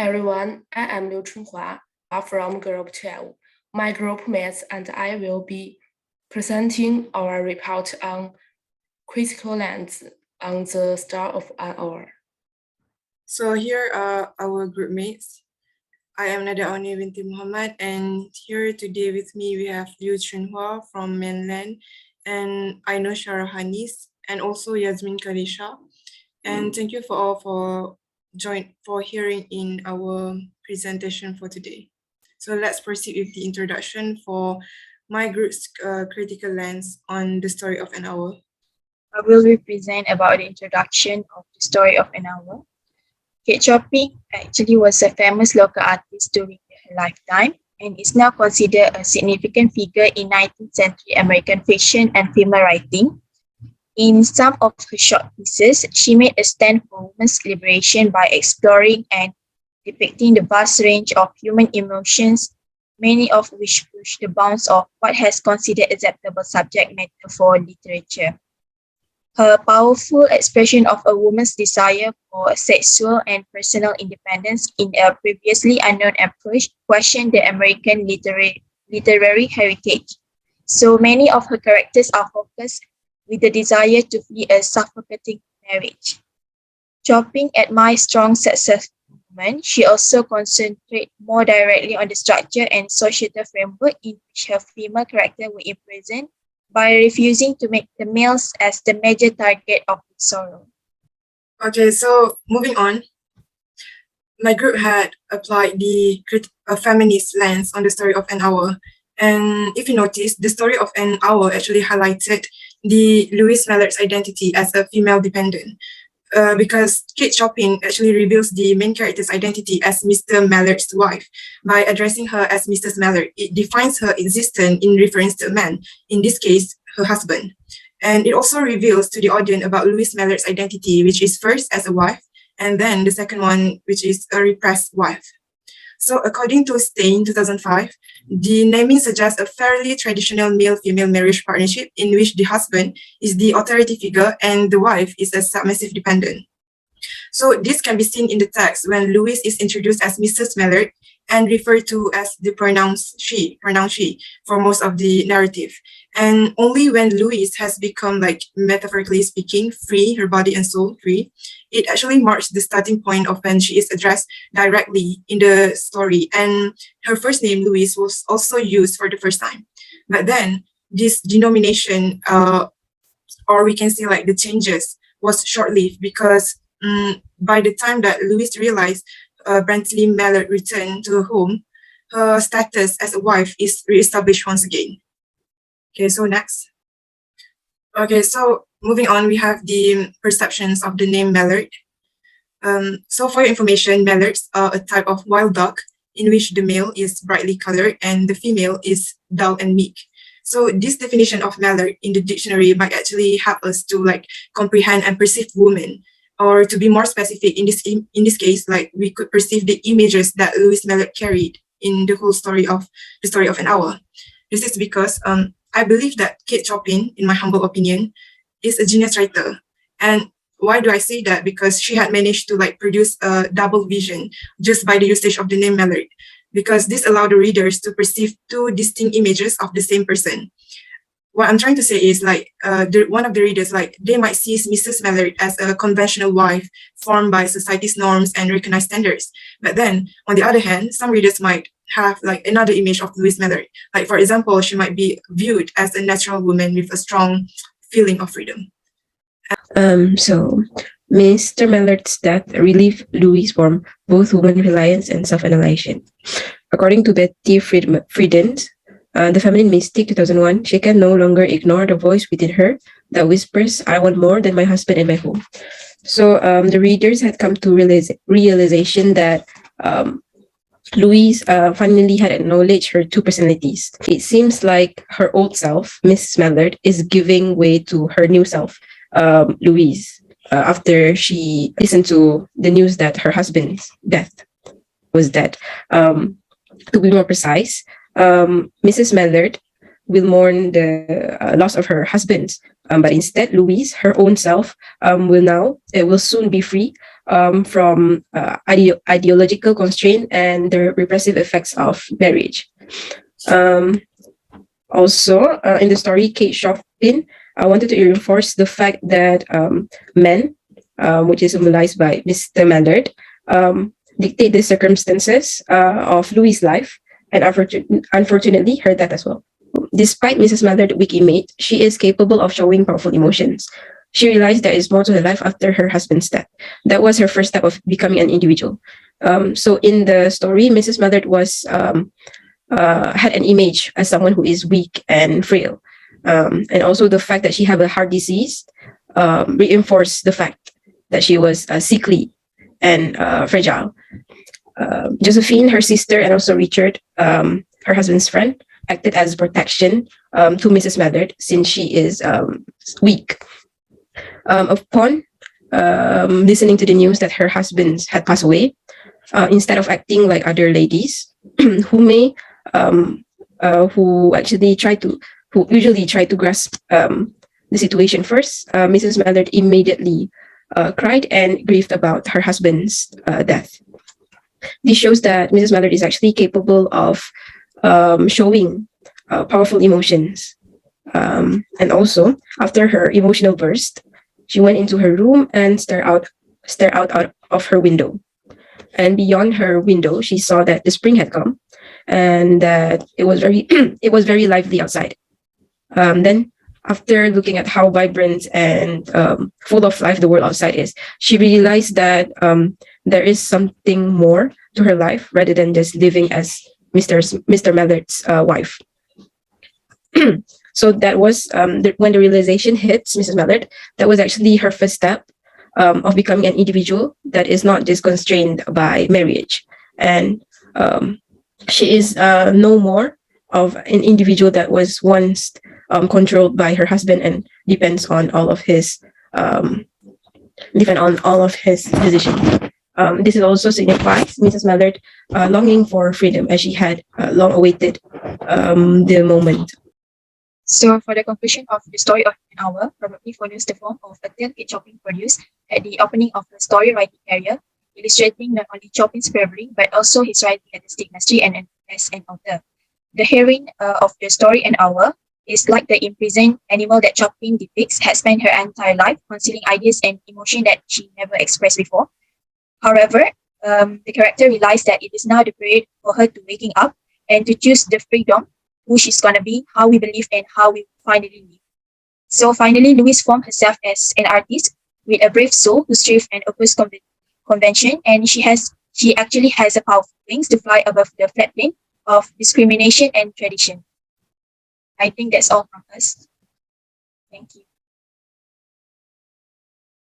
everyone, I am Liu Chunhua from Group 12. My group mates and I will be presenting our report on critical lens on the start of an hour. So here are our group mates. I am Nada Auni binti Muhammad, and here today with me we have Liu Chunhua from Mainland, and Aino Sharahanis, and also Yasmin Kalisha. And thank you for all for hearing in our presentation for today. So let's proceed with the introduction for my group's critical lens on the story of an hour. I will represent about the introduction of the story of an hour. Kate Chopin actually was a famous local artist during her lifetime and is now considered a significant figure in 19th century American fiction and female writing. In some of her short pieces, she made a stand for women's liberation by exploring and depicting the vast range of human emotions, many of which push the bounds of what has considered acceptable subject matter for literature. Her powerful expression of a woman's desire for sexual and personal independence in a previously unknown approach questioned the American literary heritage. So many of her characters are focused with the desire to flee a suffocating marriage. Chopin admires strong successful women. She also concentrates more directly on the structure and societal framework in which her female character were imprisoned by refusing to make the males as the major target of its sorrow. Okay, so moving on, my group had applied the feminist lens on the story of an hour. And if you notice, the story of an hour actually highlighted the Louise Mallard's identity as a female dependent. Because Kate Chopin actually reveals the main character's identity as Mr. Mallard's wife. By addressing her as Mrs. Mallard, it defines her existence in reference to a man, in this case, her husband. And it also reveals to the audience about Louise Mallard's identity, which is first as a wife, and then the second one, which is a repressed wife. So according to Stein 2005, the naming suggests a fairly traditional male-female marriage partnership in which the husband is the authority figure and the wife is a submissive dependent. So this can be seen in the text when Louise is introduced as Mrs. Mallard and referred to as the pronoun she for most of the narrative. And only when Louise has become, like, metaphorically speaking, free, her body and soul free, it actually marks the starting point of when she is addressed directly in the story. And her first name, Louise, was also used for the first time. But then this denomination, or we can say like the changes, was short-lived because by the time that Louise realized Brantley Mallard returned to her home, her status as a wife is reestablished once again. Okay, so next. Okay, so moving on, we have the perceptions of the name Mallard. So for your information, Mallards are a type of wild duck in which the male is brightly colored and the female is dull and meek. So this definition of Mallard in the dictionary might actually help us to comprehend and perceive women. Or to be more specific, in this case, we could perceive the images that Louise Mallard carried in the whole story of an hour. This is because I believe that Kate Chopin, in my humble opinion, is a genius writer. And why do I say that? Because she had managed to produce a double vision just by the usage of the name Mallard, because this allowed the readers to perceive two distinct images of the same person. What I'm trying to say is one of the readers, they might see Mrs. Mallard as a conventional wife formed by society's norms and recognized standards. But then, on the other hand, some readers might have another image of Louise Mallard. For example, she might be viewed as a natural woman with a strong feeling of freedom. So Mr. Mallard's death relieved Louise from both woman reliance and self-annihilation. According to Betty Frieden's The Feminine Mystic 2001, she can no longer ignore the voice within her that whispers, "I want more than my husband and my home." So the readers had come to realization that Louise finally had acknowledged her two personalities. It seems like her old self, Mrs. Mallard, is giving way to her new self, Louise, after she listened to the news that her husband's death was dead. To be more precise, Mrs. Mallard will mourn the loss of her husband, but instead Louise, her own self, will soon be free from ideological constraint and the repressive effects of marriage. Also, in the story, Kate Chopin wanted to reinforce the fact that men, which is symbolized by Mr. Mallard, dictate the circumstances of Louis' life, and unfortunately, her death as well. Despite Mrs. Mallard's weak image, she is capable of showing powerful emotions. She realized there is more to her life after her husband's death. That was her first step of becoming an individual. So in the story, Mrs. Mallard was had an image as someone who is weak and frail, and also the fact that she had a heart disease reinforced the fact that she was sickly and fragile. Josephine, her sister, and also Richard, her husband's friend, acted as protection to Mrs. Mallard since she is weak. Upon listening to the news that her husband had passed away, instead of acting like other ladies who usually try to grasp the situation first, Mrs. Mallard immediately cried and grieved about her husband's death. This shows that Mrs. Mallard is actually capable of showing powerful emotions. And also, after her emotional burst, she went into her room and stared out of her window. And beyond her window, she saw that the spring had come, and that it was very lively outside. Then, after looking at how vibrant and full of life the world outside is, she realized that there is something more to her life rather than just living as Mr. Mallard's wife. So that was when the realization hits Mrs. Mallard. That was actually her first step of becoming an individual that is not just constrained by marriage. And she is no more of an individual that was once controlled by her husband and depends on all of his decisions. This also signifies Mrs. Mallard longing for freedom, as she had long awaited the moment. So for the conclusion of the story of an hour, probably follows the form of a tale Kate Chopin produced at the opening of her story writing career, illustrating not only Chopin's bravery but also his writing artistic mastery and as an author. The heroine of the story An Hour is like the imprisoned animal that Chopin depicts, had spent her entire life concealing ideas and emotion that she never expressed before. However, the character realized that it is now the period for her to waking up and to choose the freedom, who she's gonna be, how we believe, and how we finally live. So finally, Louise formed herself as an artist with a brave soul who strives and opposes convention, and she actually has a powerful wings to fly above the flat plane of discrimination and tradition. I think that's all from us. Thank you.